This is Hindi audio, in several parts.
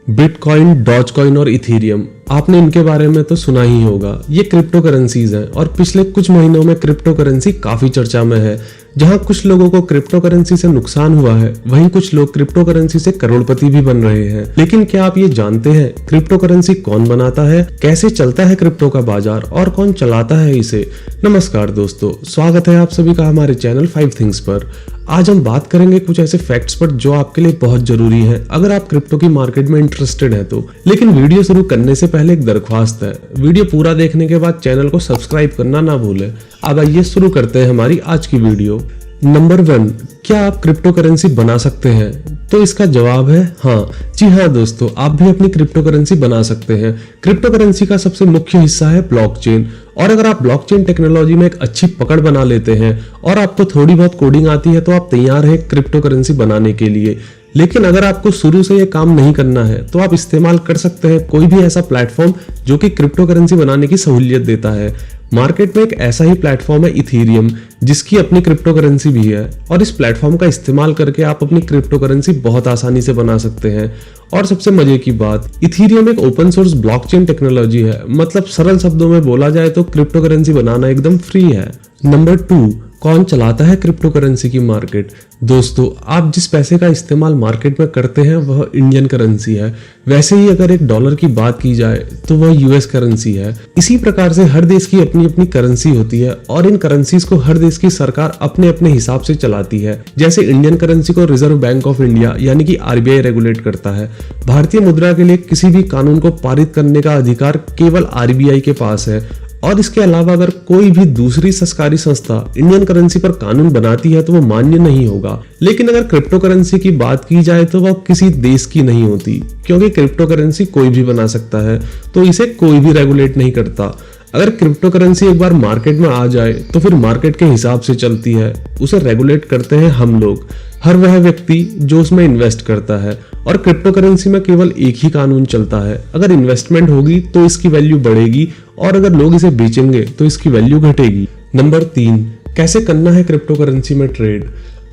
बिटकॉइन, डॉजकॉइन और इथेरियम, आपने इनके बारे में तो सुना ही होगा। ये क्रिप्टो करेंसीज हैं और पिछले कुछ महीनों में क्रिप्टो करेंसी काफी चर्चा में है। जहां कुछ लोगों को क्रिप्टो करेंसी से नुकसान हुआ है, वहीं कुछ लोग क्रिप्टो करेंसी से करोड़पति भी बन रहे हैं। लेकिन क्या आप ये जानते हैं क्रिप्टो करेंसी कौन बनाता है, कैसे चलता है क्रिप्टो का बाजार और कौन चलाता है इसे? नमस्कार दोस्तों, स्वागत है आप सभी का हमारे चैनल 5 थिंग्स पर। आज हम बात करेंगे कुछ ऐसे फैक्ट्स पर जो आपके लिए बहुत जरूरी है अगर आप क्रिप्टो की मार्केट में इंटरेस्टेड हैं तो। लेकिन वीडियो शुरू करने से पहले एक दरख्वास्त है, वीडियो पूरा देखने के बाद चैनल को सब्सक्राइब करना ना भूलें। अब आइए शुरू करते हैं हमारी आज की वीडियो। नंबर 1, क्या आप क्रिप्टो करेंसी बना सकते हैं? तो इसका जवाब है हाँ। जी हाँ दोस्तों, आप भी अपनी क्रिप्टो करेंसी बना सकते हैं। क्रिप्टो करेंसी का सबसे मुख्य हिस्सा है ब्लॉकचेन, और अगर आप ब्लॉकचेन टेक्नोलॉजी में एक अच्छी पकड़ बना लेते हैं और आपको थोड़ी बहुत कोडिंग आती है तो आप तैयार हैं क्रिप्टो करेंसी बनाने के लिए। लेकिन अगर आपको शुरू से ये काम नहीं करना है तो आप इस्तेमाल कर सकते हैं कोई भी ऐसा प्लेटफॉर्म जो कि क्रिप्टो करेंसी बनाने की सहूलियत देता है। मार्केट में एक ऐसा ही प्लेटफॉर्म है इथेरियम, जिसकी अपनी क्रिप्टो करेंसी भी है, और इस प्लेटफॉर्म का इस्तेमाल करके आप अपनी क्रिप्टो करेंसी बहुत आसानी से बना सकते हैं। और सबसे मजे की बात, इथेरियम एक ओपन सोर्स ब्लॉकचेन टेक्नोलॉजी है, मतलब सरल शब्दों में बोला जाए तो क्रिप्टो करेंसी बनाना एकदम फ्री है। नंबर 2, कौन चलाता है क्रिप्टो करेंसी की मार्केट? दोस्तों, आप जिस पैसे का इस्तेमाल मार्केट में करते हैं वह इंडियन करेंसी है। वैसे ही अगर एक डॉलर की बात की जाए तो वह यूएस करेंसी है। इसी प्रकार से हर देश की अपनी अपनी करेंसी होती है और इन करेंसीज को हर देश की सरकार अपने अपने हिसाब से चलाती है। जैसे इंडियन करेंसी को रिजर्व बैंक ऑफ इंडिया यानी कि आरबीआई रेगुलेट करता है। भारतीय मुद्रा के लिए किसी भी कानून को पारित करने का अधिकार केवल आरबीआई के पास है, और इसके अलावा अगर कोई भी दूसरी सरकारी संस्था इंडियन करेंसी पर कानून बनाती है तो वो मान्य नहीं होगा। लेकिन अगर क्रिप्टो करेंसी की बात की जाए तो वह किसी देश की नहीं होती, क्योंकि क्रिप्टो करेंसी कोई भी बना सकता है, तो इसे कोई भी रेगुलेट नहीं करता। अगर क्रिप्टो करेंसी एक बार मार्केट में आ जाए तो फिर मार्केट के हिसाब से चलती है। उसे रेगुलेट करते हैं हम लोग, हर वह व्यक्ति जो उसमें इन्वेस्ट करता है। और क्रिप्टो करेंसी में केवल एक ही कानून चलता है, अगर इन्वेस्टमेंट होगी तो इसकी वैल्यू बढ़ेगी और अगर लोग इसे बेचेंगे तो इसकी वैल्यू घटेगी। नंबर 3, कैसे करना है क्रिप्टो करेंसी में ट्रेड?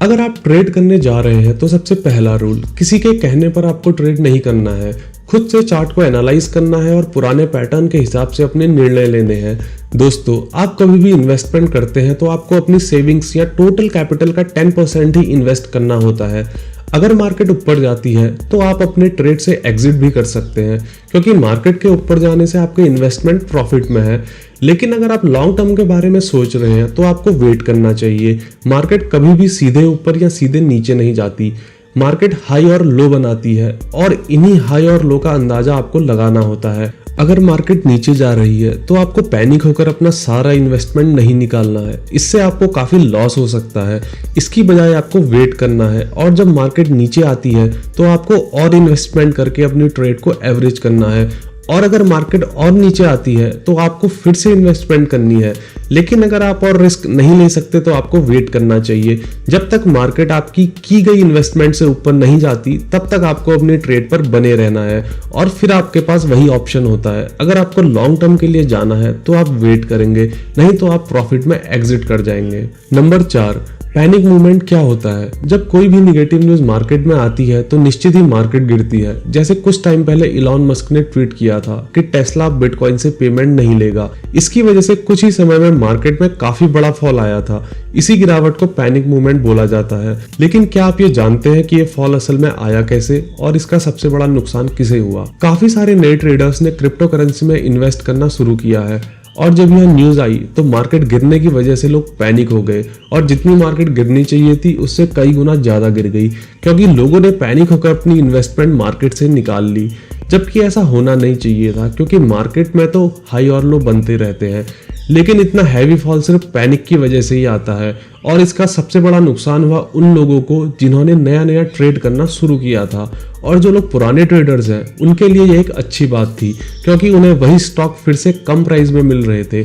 अगर आप ट्रेड करने जा रहे हैं तो सबसे पहला रूल, किसी के कहने पर आपको ट्रेड नहीं करना है। खुद से चार्ट को एनालाइज करना है और पुराने पैटर्न के हिसाब से अपने निर्णय लेने हैं। दोस्तों, आप कभी भी इन्वेस्टमेंट करते हैं तो आपको अपनी सेविंग्स या टोटल कैपिटल का 10% ही इन्वेस्ट करना होता है। अगर मार्केट ऊपर जाती है तो आप अपने ट्रेड से एग्जिट भी कर सकते हैं, क्योंकि मार्केट के ऊपर जाने से आपके इन्वेस्टमेंट प्रॉफिट में है। लेकिन अगर आप लॉन्ग टर्म के बारे में सोच रहे हैं तो आपको वेट करना चाहिए। मार्केट कभी भी सीधे ऊपर या सीधे नीचे नहीं जाती, मार्केट हाई और लो बनाती है और इन्हीं हाई और लो का अंदाजा आपको लगाना होता है। अगर मार्केट नीचे जा रही है तो आपको पैनिक होकर अपना सारा इन्वेस्टमेंट नहीं निकालना है, इससे आपको काफी लॉस हो सकता है। इसकी बजाय आपको वेट करना है और जब मार्केट नीचे आती है तो आपको और इन्वेस्टमेंट करके अपनी ट्रेड को एवरेज करना है, और अगर मार्केट और नीचे आती है तो आपको फिर से इन्वेस्टमेंट करनी है। लेकिन अगर आप और रिस्क नहीं ले सकते तो आपको वेट करना चाहिए। जब तक मार्केट आपकी की गई इन्वेस्टमेंट से ऊपर नहीं जाती तब तक आपको अपने ट्रेड पर बने रहना है, और फिर आपके पास वही ऑप्शन होता है। अगर आपको लॉन्ग टर्म के लिए जाना है तो आप वेट करेंगे, नहीं तो आप प्रॉफिट में एग्जिट कर जाएंगे। नंबर 4, पैनिक मूवमेंट क्या होता है? जब कोई भी निगेटिव न्यूज मार्केट में आती है तो निश्चित ही मार्केट गिरती है। जैसे कुछ टाइम पहले इलॉन मस्क ने ट्वीट किया था कि टेस्ला बिटकॉइन से पेमेंट नहीं लेगा। इसकी वजह से कुछ ही समय में मार्केट में काफी बड़ा फॉल आया था। इसी गिरावट को पैनिक मूवमेंट बोला जाता है। लेकिन क्या आप ये जानते हैं कि ये फॉल असल में आया कैसे और इसका सबसे बड़ा नुकसान किसे हुआ? काफी सारे नए ट्रेडर्स ने क्रिप्टो करेंसी में इन्वेस्ट करना शुरू किया है, और जब यह न्यूज आई तो मार्केट गिरने की वजह से लोग पैनिक हो गए, और जितनी मार्केट गिरनी चाहिए थी उससे कई गुना ज्यादा गिर गई, क्योंकि लोगों ने पैनिक होकर अपनी इन्वेस्टमेंट मार्केट से निकाल ली। जबकि ऐसा होना नहीं चाहिए था, क्योंकि मार्केट में तो हाई और लो बनते रहते हैं। लेकिन इतना हैवी फॉल सिर्फ पैनिक की वजह से ही आता है, और इसका सबसे बड़ा नुकसान हुआ उन लोगों को जिन्होंने नया नया ट्रेड करना शुरू किया था। और जो लोग पुराने ट्रेडर्स हैं उनके लिए यह एक अच्छी बात थी, क्योंकि उन्हें वही स्टॉक फिर से कम प्राइस में मिल रहे थे।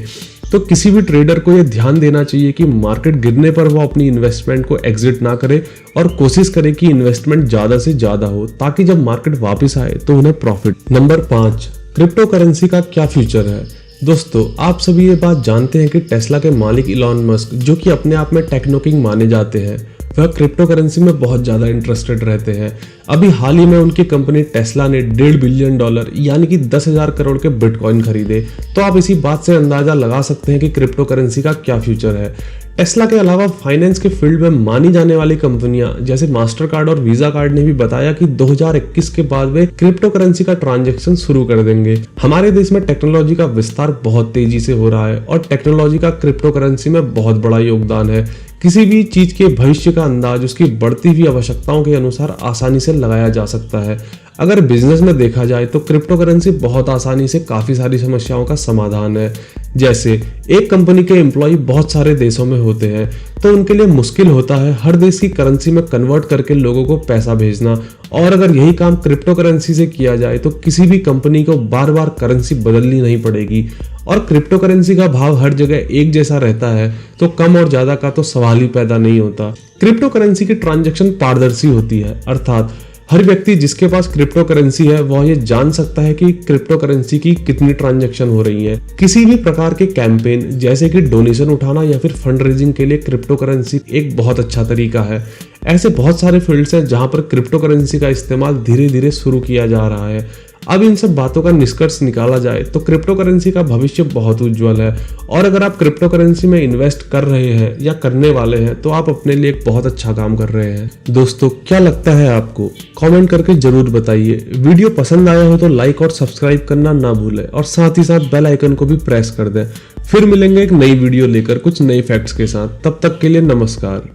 तो किसी भी ट्रेडर को यह ध्यान देना चाहिए कि मार्केट गिरने पर वो अपनी इन्वेस्टमेंट को एग्जिट ना करे, और कोशिश करे कि इन्वेस्टमेंट ज्यादा से ज्यादा हो, ताकि जब मार्केट वापस आए तो उन्हें प्रॉफिट। नंबर 5, क्रिप्टो करेंसी का क्या फ्यूचर है? दोस्तों, आप सभी ये बात जानते हैं कि टेस्ला के मालिक इलॉन मस्क, जो कि अपने आप में टेक्नो किंग माने जाते हैं, वह क्रिप्टो करेंसी में बहुत ज़्यादा इंटरेस्टेड रहते हैं। अभी हाल ही में उनकी कंपनी टेस्ला ने $1.5 बिलियन यानी कि 10,000 करोड़ के बिटकॉइन खरीदे। तो आप इसी बात से अंदाजा लगा सकते हैं कि क्रिप्टो करेंसी का क्या फ्यूचर है। टेस्ला के अलावा फाइनेंस के फील्ड में मानी जाने वाली कंपनियां जैसे मास्टर कार्ड और वीजा कार्ड ने भी बताया कि 2021 के बाद वे क्रिप्टो करेंसी का ट्रांजैक्शन शुरू कर देंगे। हमारे देश में टेक्नोलॉजी का विस्तार बहुत तेजी से हो रहा है और टेक्नोलॉजी का क्रिप्टो करेंसी में बहुत बड़ा योगदान है। किसी भी चीज के भविष्य का अंदाज उसकी बढ़ती हुई आवश्यकताओं के अनुसार आसानी से लगाया जा सकता है। अगर बिजनेस में देखा जाए तो क्रिप्टो करेंसी बहुत आसानी से काफी सारी समस्याओं का समाधान है। जैसे एक कंपनी के एम्प्लॉय बहुत सारे देशों में होते हैं तो उनके लिए मुश्किल होता है हर देश की करेंसी में कन्वर्ट करके लोगों को पैसा भेजना, और अगर यही काम क्रिप्टो करेंसी से किया जाए तो किसी भी कंपनी को बार बार करेंसी बदलनी नहीं पड़ेगी। और क्रिप्टो करेंसी का भाव हर जगह एक जैसा रहता है तो कम और ज्यादा का तो सवाल ही पैदा नहीं होता। क्रिप्टो करेंसी की ट्रांजैक्शन पारदर्शी होती है, अर्थात हर व्यक्ति जिसके पास क्रिप्टो करेंसी है वह ये जान सकता है कि क्रिप्टो करेंसी की कितनी ट्रांजैक्शन हो रही है। किसी भी प्रकार के कैंपेन जैसे कि डोनेशन उठाना या फिर फंड रेजिंग के लिए क्रिप्टो करेंसी एक बहुत अच्छा तरीका है। ऐसे बहुत सारे फील्ड्स हैं जहां पर क्रिप्टो करेंसी का इस्तेमाल धीरे धीरे शुरू किया जा रहा है। अब इन सब बातों का निष्कर्ष निकाला जाए तो क्रिप्टो करेंसी का भविष्य बहुत उज्जवल है, और अगर आप क्रिप्टो करेंसी में इन्वेस्ट कर रहे हैं या करने वाले हैं तो आप अपने लिए एक बहुत अच्छा काम कर रहे हैं। दोस्तों, क्या लगता है आपको? कमेंट करके जरूर बताइए। वीडियो पसंद आया हो तो लाइक और सब्सक्राइब करना ना भूलें और साथ ही साथ बेल आइकन को भी प्रेस कर दें। फिर मिलेंगे एक नई वीडियो लेकर कुछ नए फैक्ट्स के साथ। तब तक के लिए नमस्कार।